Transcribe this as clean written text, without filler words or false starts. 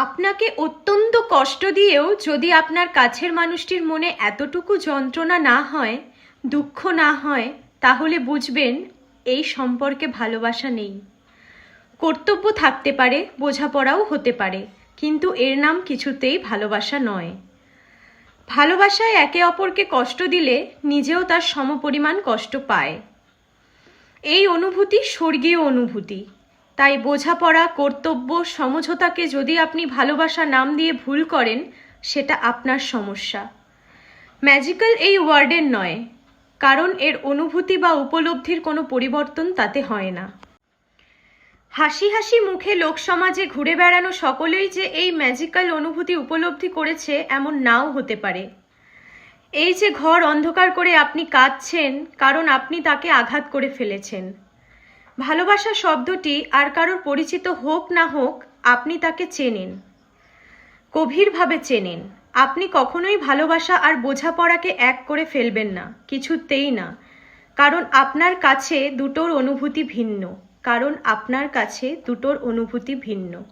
আপনাকে অত্যন্ত কষ্ট দিয়েও যদি আপনার কাছের মানুষটির মনে এতটুকু যন্ত্রণা না হয়, দুঃখ না হয়, তাহলে বুঝবেন এই সম্পর্কে ভালোবাসা নেই। কর্তব্য থাকতে পারে, বোঝাপড়াও হতে পারে, কিন্তু এর নাম কিছুতেই ভালোবাসা নয়। ভালোবাসায় একে অপরকে কষ্ট দিলে নিজেও তার সমপরিমাণ কষ্ট পায়। এই অনুভূতি স্বর্গীয় অনুভূতি। তাই বোঝাপড়া, কর্তব্য, সমঝোতাকে যদি আপনি ভালোবাসা নাম দিয়ে ভুল করেন, সেটা আপনার সমস্যা। ম্যাজিক্যাল এই ওয়ার্ডের নয়, কারণ এর অনুভূতি বা উপলব্ধির কোনো পরিবর্তন তাতে হয় না। হাসি হাসি মুখে লোকসমাজে ঘুরে বেড়ানো সকলেই যে এই ম্যাজিক্যাল অনুভূতি উপলব্ধি করেছে এমন নাও হতে পারে। এই যে ঘর অন্ধকার করে আপনি কাঁদছেন, কারণ আপনি তাকে আঘাত করে ফেলেছেন। ভালোবাসা শব্দটি আর কারোর পরিচিত হোক না হোক, আপনি তাকে চেনেন, গভীরভাবে চেনেন। আপনি কখনোই ভালোবাসা আর বোঝাপড়াকে এক করে ফেলবেন না, কিছুতেই না। কারণ আপনার কাছে দুটোর অনুভূতি ভিন্ন।